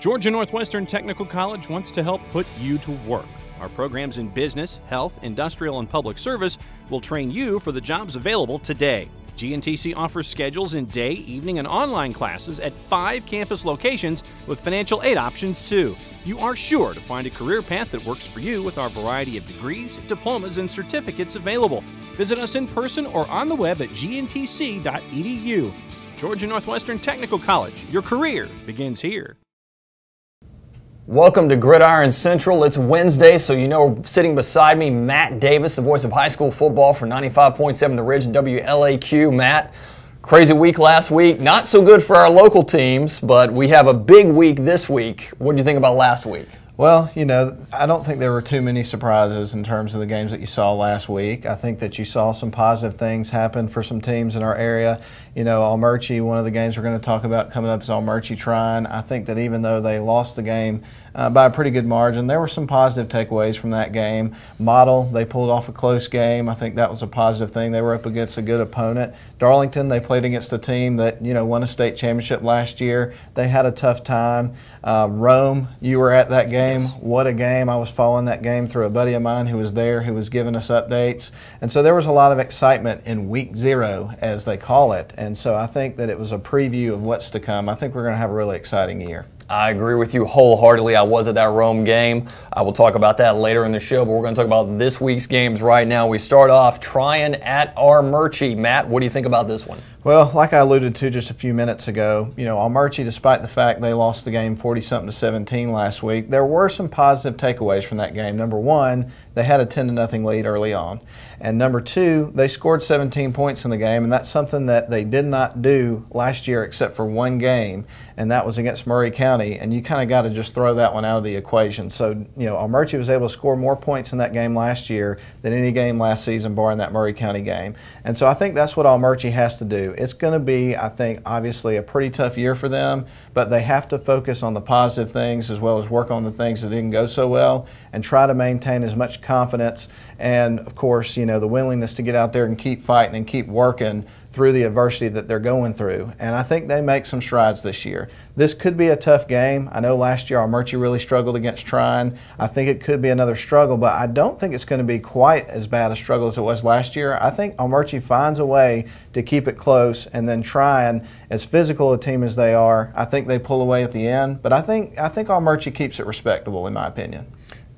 Georgia Northwestern Technical College wants to help put you to work. Our programs in business, health, industrial, and public service will train you for the jobs available today. GNTC offers schedules in day, evening, and online classes at 5 campus locations with financial aid options too. You are sure to find a career path that works for you with our variety of degrees, diplomas, and certificates available. Visit us in person or on the web at gntc.edu. Georgia Northwestern Technical College. Your career begins here. Welcome to Gridiron Central. It's Wednesday, so you know sitting beside me, Matt Davis, the voice of high school football for 95.7 The Ridge and WLAQ. Matt, crazy week last week. Not so good for our local teams, but we have a big week this week. What do you think about last week? Well, you know, I don't think there were too many surprises in terms of the games that you saw last week. I think that you saw some positive things happen for some teams in our area. You know, Almerchi, one of the games we're going to talk about coming up is Almerchi Trine. I think that even though they lost the game by a pretty good margin, there were some positive takeaways from that game. Model, they pulled off a close game. I think that was a positive thing. They were up against a good opponent. Darlington, they played against a team that, you know, won a state championship last year. They had a tough time. Rome, you were at that game. Yes. What a game. I was following that game through a buddy of mine who was there, who was giving us updates. And so there was a lot of excitement in week 0, as they call it. And so I think that it was a preview of what's to come. I think we're going to have a really exciting year. I agree with you wholeheartedly. I was at that Rome game. I will talk about that later in the show, but we're going to talk about this week's games right now. We start off Tryon at Almerchi. Matt, what do you think about this one? Well, like I alluded to just a few minutes ago, you know, Almerchi, despite the fact they lost the game 40-something to 17 last week, there were some positive takeaways from that game. Number one, they had a 10-0 lead early on. And number two, they scored 17 points in the game, and that's something that they did not do last year except for one game, and that was against Murray County, and you kind of got to just throw that one out of the equation. So, you know, Almerchi was able to score more points in that game last year than any game last season, barring that Murray County game. And so I think that's what Almerchi has to do. It's going to be, I think, obviously a pretty tough year for them, but they have to focus on the positive things as well as work on the things that didn't go so well and try to maintain as much confidence and, of course, you know, the willingness to get out there and keep fighting and keep working through the adversity that they're going through. And I think they make some strides this year. This could be a tough game. I know last year Almerchi really struggled against Trine. I think it could be another struggle, but I don't think it's going to be quite as bad a struggle as it was last year. I think Almerchi finds a way to keep it close, and then Trine, as physical a team as they are, I think they pull away at the end. But I think Almerchi keeps it respectable, in my opinion.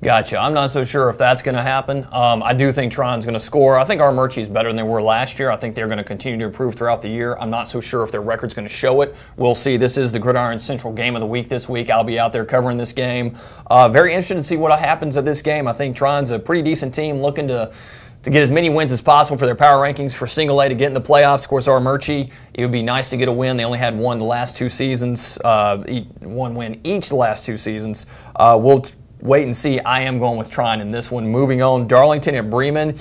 Gotcha. I'm not so sure if that's going to happen. I do think Tron's going to score. I think Almerchi is better than they were last year. I think they're going to continue to improve throughout the year. I'm not so sure if their record's going to show it. We'll see. This is the Gridiron Central game of the week this week. I'll be out there covering this game. Very interested to see what happens at this game. I think Tron's a pretty decent team looking to get as many wins as possible for their power rankings for single A to get in the playoffs. Of course, Almerchi, it would be nice to get a win. They only had one the last 2 seasons, one win each the last 2 seasons. We'll wait and see. I am going with Trine in this one. Moving on, Darlington at Bremen.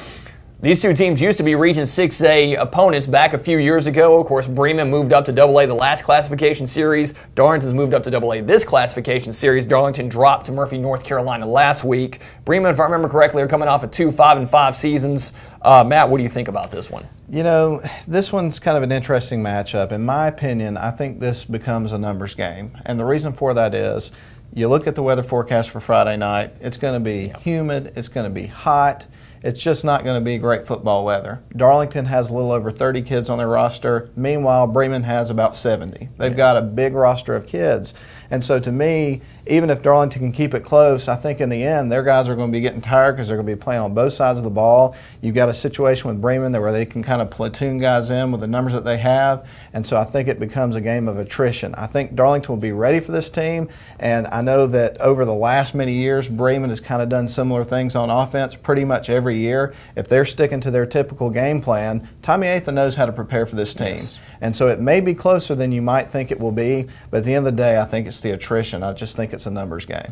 These two teams used to be Region 6A opponents back a few years ago. Of course, Bremen moved up to AA the last classification series. Darlington's moved up to AA this classification series. Darlington dropped to Murphy, North Carolina last week. Bremen, if I remember correctly, are coming off of 2 5-5 seasons. Matt, what do you think about this one? You know, this one's kind of an interesting matchup. In my opinion, I think this becomes a numbers game. And the reason for that is, you look at the weather forecast for Friday night, it's going to be humid, it's going to be hot, it's just not going to be great football weather. Darlington has a little over 30 kids on their roster. Meanwhile, Bremen has about 70. They've got a big roster of kids. And so to me, even if Darlington can keep it close, I think in the end their guys are going to be getting tired because they're going to be playing on both sides of the ball. You've got a situation with Bremen where they can kind of platoon guys in with the numbers that they have, and so I think it becomes a game of attrition. I think Darlington will be ready for this team, and I know that over the last many years, Bremen has kind of done similar things on offense pretty much every year. If they're sticking to their typical game plan, Tommy Atha knows how to prepare for this team. Yes. And so it may be closer than you might think it will be, but at the end of the day, I think it's the attrition. I just think it's a numbers game.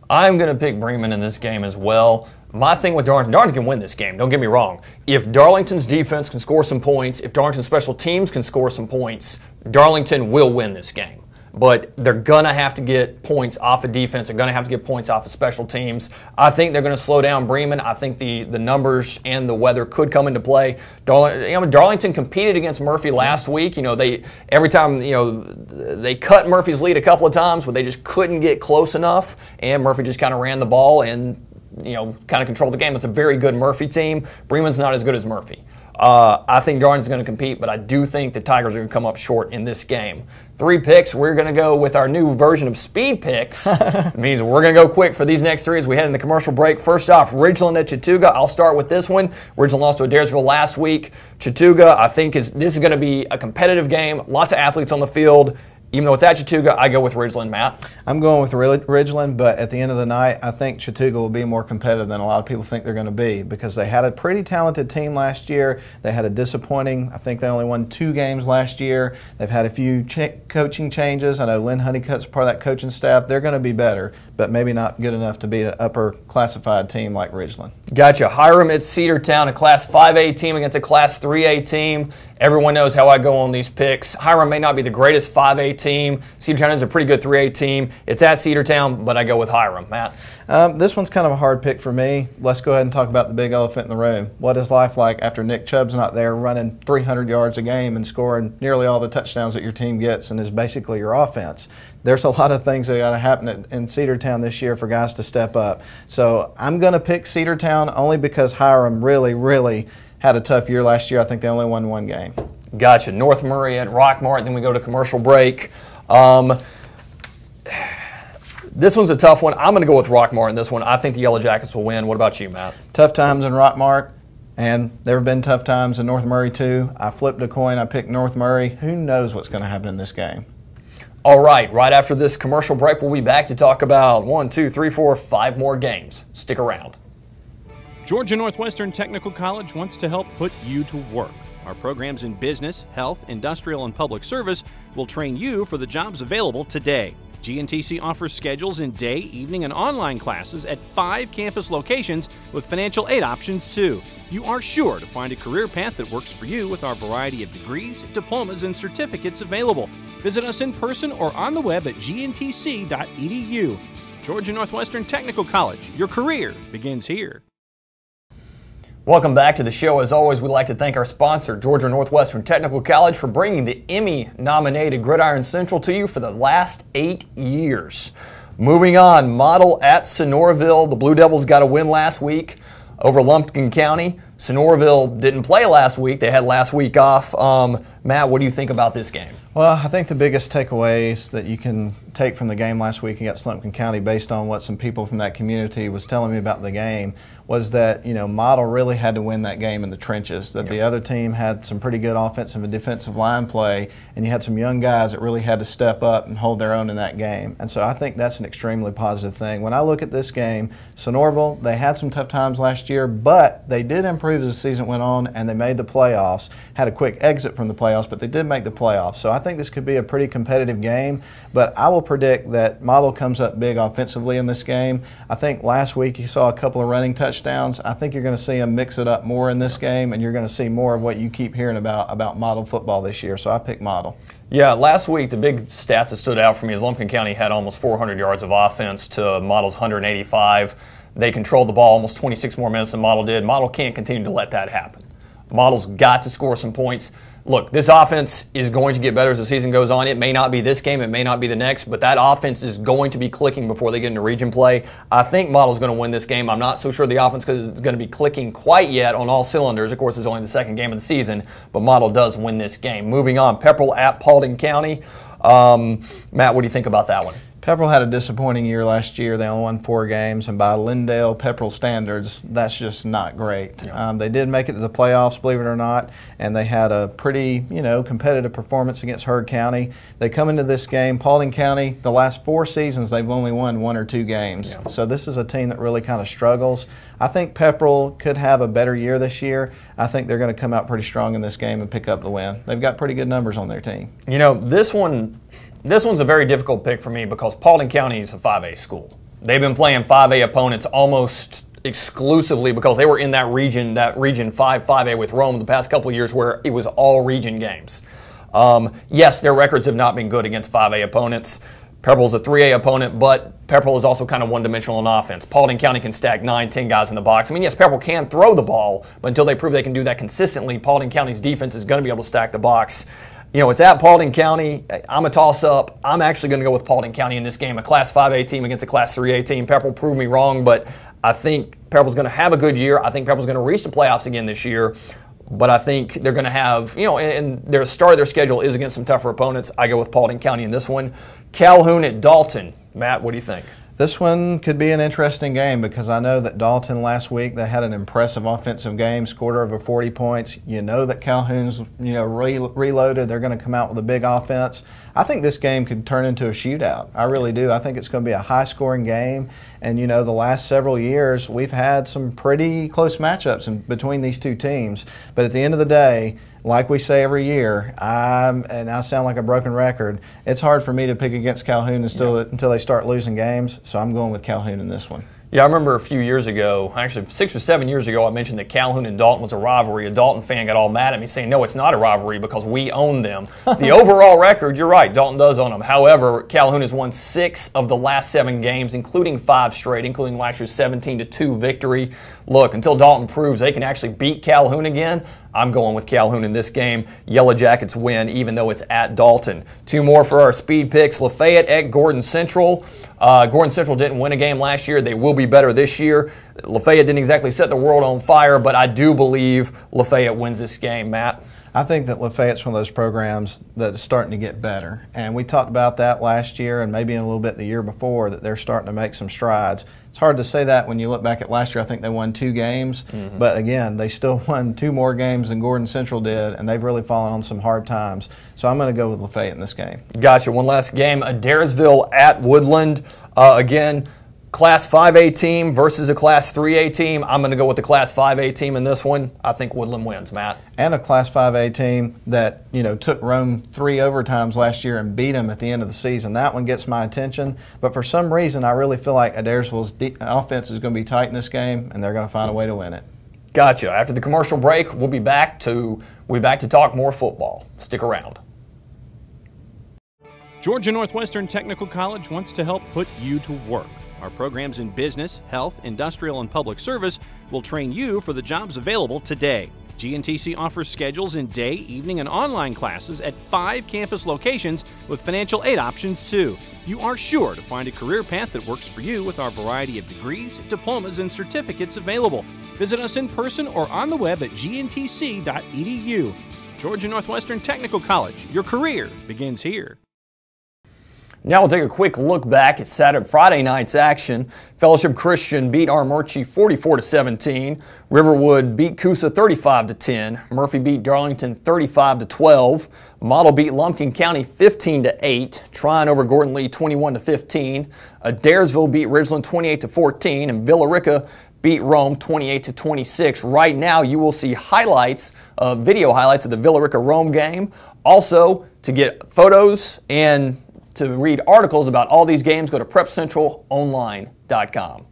I'm going to pick Bremen in this game as well. My thing with Darlington can win this game, don't get me wrong. If Darlington's defense can score some points, if Darlington's special teams can score some points, Darlington will win this game. but they're going to have to get points off of defense. They're going to have to get points off of special teams. I think they're going to slow down Bremen. I think the numbers and the weather could come into play. Darlington competed against Murphy last week. Every time, they cut Murphy's lead a couple of times, but they just couldn't get close enough, and Murphy just kind of ran the ball and kind of controlled the game. It's a very good Murphy team. Bremen's not as good as Murphy. I think Darlington's going to compete, but I do think the Tigers are going to come up short in this game. 3 picks. We're going to go with our new version of speed picks. It means we're going to go quick for these next 3 as we head into commercial break. First off, Ridgeland at Chattooga. I'll start with this one. Ridgeland lost to Adairsville last week. Chattooga, I think this is going to be a competitive game. Lots of athletes on the field. Even though it's at Chattooga, I go with Ridgeland, Matt. I'm going with Ridgeland, but at the end of the night, I think Chattooga will be more competitive than a lot of people think they're going to be because they had a pretty talented team last year. They had a disappointing, I think they only won 2 games last year. They've had a few coaching changes. I know Lynn Honeycutt's part of that coaching staff. They're going to be better, but maybe not good enough to beat an upper classified team like Ridgeland. Gotcha. Hiram at Cedartown, a Class 5A team against a Class 3A team. Everyone knows how I go on these picks. Hiram may not be the greatest 5A team. Cedartown is a pretty good 3A team. It's at Cedartown, but I go with Hiram. Matt? This one's kind of a hard pick for me. Let's go ahead and talk about the big elephant in the room. What is life like after Nick Chubb's not there running 300 yards a game and scoring nearly all the touchdowns that your team gets and is basically your offense? There's a lot of things that got to happen in Cedartown this year for guys to step up. So I'm going to pick Cedartown only because Hiram really had a tough year last year. I think they only won 1 game. Gotcha. North Murray at Rockmart. Then we go to commercial break. This one's a tough one. I'm going to go with Rockmart in this one. I think the Yellow Jackets will win. What about you, Matt? Tough times in Rockmart, and there have been tough times in North Murray too. I flipped a coin. I picked North Murray. Who knows what's going to happen in this game? All right. Right after this commercial break, we'll be back to talk about 1, 2, 3, 4, 5 more games. Stick around. Georgia Northwestern Technical College wants to help put you to work. Our programs in business, health, industrial, and public service will train you for the jobs available today. GNTC offers schedules in day, evening, and online classes at 5 campus locations with financial aid options too. You are sure to find a career path that works for you with our variety of degrees, diplomas, and certificates available. Visit us in person or on the web at gntc.edu. Georgia Northwestern Technical College. Your career begins here. Welcome back to the show. As always, we'd like to thank our sponsor, Georgia Northwestern Technical College, for bringing the Emmy-nominated Gridiron Central to you for the last 8 years. Moving on, Model at Sonoraville. The Blue Devils got a win last week over Lumpkin County. Sonoraville didn't play last week. They had last week off. Matt, what do you think about this game? Well, I think the biggest takeaways that you can take from the game last week against Lumpkin County, based on what some people from that community was telling me about the game, was that, Model really had to win that game in the trenches, that the other team had some pretty good offensive and defensive line play, and you had some young guys that really had to step up and hold their own in that game. And so I think that's an extremely positive thing. When I look at this game, Sonoraville, they had some tough times last year, but they did improve as the season went on, and they made the playoffs. Had a quick exit from the playoffs, but they did make the playoffs. So I think this could be a pretty competitive game, but I will predict that Model comes up big offensively in this game. I think last week you saw a couple of running touchdowns. I think you're going to see them mix it up more in this game, and you're going to see more of what you keep hearing about Model football this year. So I pick Model. Yeah, last week the big stats that stood out for me is Lumpkin County had almost 400 yards of offense to Model's 185. They controlled the ball almost 26 more minutes than Model did. Model can't continue to let that happen. Model's got to score some points. Look, this offense is going to get better as the season goes on. It may not be this game, it may not be the next, but that offense is going to be clicking before they get into region play. I think Model's going to win this game. I'm not so sure the offense is going to be clicking quite yet on all cylinders. Of course, it's only the second game of the season, but Model does win this game. Moving on, Pepperell at Paulding County. Matt, what do you think about that one? Pepperell had a disappointing year last year. They only won 4 games, and by Lindale Pepperell standards, that's just not great. Yeah. They did make it to the playoffs, believe it or not, and they had a pretty, competitive performance against Heard County. They come into this game, Paulding County, the last 4 seasons, they've only won 1 or 2 games. Yeah. So this is a team that really kind of struggles. I think Pepperell could have a better year this year. I think they're going to come out pretty strong in this game and pick up the win. They've got pretty good numbers on their team. This one's a very difficult pick for me because Paulding County is a 5A school. They've been playing 5A opponents almost exclusively because they were in that region 5, 5A with Rome the past couple of years where it was all region games. Yes, their records have not been good against 5A opponents. Pepperell's a 3A opponent, but Pepperell is also kind of one-dimensional in offense. Paulding County can stack 9, 10 guys in the box. I mean, yes, Pepperell can throw the ball, but until they prove they can do that consistently, Paulding County's defense is going to be able to stack the box. You know, it's at Paulding County. I'm a toss-up. I'm actually going to go with Paulding County in this game. A Class 5A team against a Class 3A team. Pepperell proved me wrong, but I think Pepperell's going to have a good year. I think Pepperell's going to reach the playoffs again this year. But I think they're going to have, you know, and their start of their schedule is against some tougher opponents. I go with Paulding County in this one. Calhoun at Dalton. Matt, what do you think? This one could be an interesting game because I know that Dalton last week, they had an impressive offensive game, scored over 40 points. You know that Calhoun's, reloaded. They're going to come out with a big offense. I think this game could turn into a shootout. I really do. I think it's going to be a high-scoring game. And, the last several years, we've had some pretty close matchups between these two teams. But at the end of the day, like we say every year, and I sound like a broken record, it's hard for me to pick against Calhoun until they start losing games. So I'm going with Calhoun in this one. Yeah, I remember a few years ago, actually 6 or 7 years ago, I mentioned that Calhoun and Dalton was a rivalry. A Dalton fan got all mad at me saying, no, it's not a rivalry because we own them. The overall record, you're right, Dalton does own them. However, Calhoun has won 6 of the last 7 games, including 5 straight, including last year's 17-2 victory. Look, until Dalton proves they can actually beat Calhoun again, I'm going with Calhoun in this game. Yellow Jackets win, even though it's at Dalton. 2 more for our speed picks. Lafayette at Gordon Central. Gordon Central didn't win a game last year. They will be better this year. Lafayette didn't exactly set the world on fire, but I do believe Lafayette wins this game. Matt? I think that Lafayette's one of those programs that's starting to get better. And we talked about that last year and maybe in a little bit the year before, that they're starting to make some strides. It's hard to say that when you look back at last year. I think they won 2 games. But again, they still won 2 more games than Gordon Central did, and they've really fallen on some hard times. So I'm going to go with Lafayette in this game. Gotcha. One last game, Adairsville at Woodland. Again, Class 5A team versus a Class 3A team. I'm going to go with the Class 5A team in this one. I think Woodland wins, Matt. And a Class 5A team that, took Rome 3 overtimes last year and beat them at the end of the season. That one gets my attention. But for some reason, I really feel like Adairsville's offense is going to be tight in this game, and they're going to find a way to win it. Gotcha. After the commercial break, we'll be back to talk more football. Stick around. Georgia Northwestern Technical College wants to help put you to work. Our programs in business, health, industrial, and public service will train you for the jobs available today. GNTC offers schedules in day, evening, and online classes at 5 campus locations with financial aid options too. You are sure to find a career path that works for you with our variety of degrees, diplomas, and certificates available. Visit us in person or on the web at gntc.edu. Georgia Northwestern Technical College. Your career begins here. Now we'll take a quick look back at Friday night's action. Fellowship Christian beat Armurchie 44-17. Riverwood beat Coosa 35-10. Murphy beat Darlington 35-12. Model beat Lumpkin County 15-8. Tryon over Gordon Lee 21-15. Adairsville beat Ridgeland 28-14. And Villa Rica beat Rome 28-26. Right now you will see highlights, video highlights of the Villa Rica Rome game. Also, to get photos and to read articles about all these games, go to prepcentralonline.com.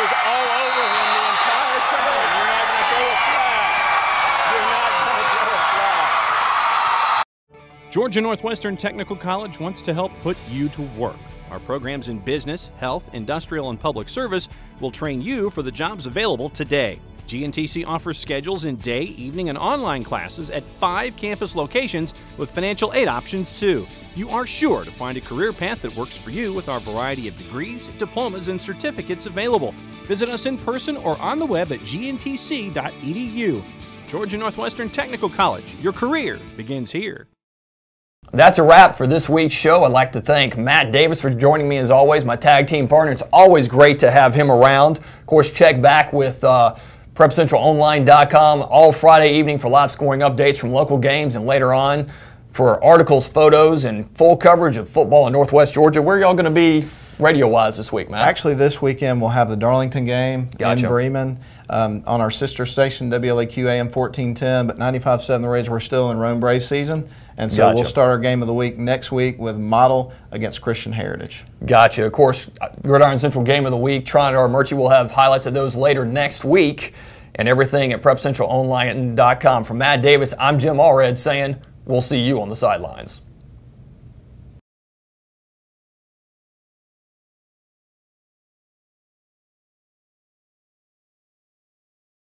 was all over him the entire time. You're not going to throw a flag. You're not going to throw a flag. Georgia Northwestern Technical College wants to help put you to work. Our programs in business, health, industrial, and public service will train you for the jobs available today. GNTC offers schedules in day, evening, and online classes at 5 campus locations with financial aid options too. You are sure to find a career path that works for you with our variety of degrees, diplomas, and certificates available. Visit us in person or on the web at gntc.edu. Georgia Northwestern Technical College, your career begins here. That's a wrap for this week's show. I'd like to thank Matt Davis for joining me as always, my tag team partner. It's always great to have him around. Of course, check back with PrepCentralOnline.com all Friday evening for live scoring updates from local games, and later on for articles, photos, and full coverage of football in Northwest Georgia. Where are y'all going to be radio-wise this week, Matt? Actually, this weekend we'll have the Darlington game Gotcha. in Bremen on our sister station, WLAQ AM 1410, but 95.7 The Ridge, we're still in Rome Brave season. And so Gotcha. we'll start our game of the week next week with Model against Christian Heritage. Gotcha. Of course, Gridiron Central Game of the Week, Tron or Murchie will have highlights of those later next week, and everything at PrepCentralOnline.com. From Matt Davis, I'm Jim Allred saying we'll see you on the sidelines.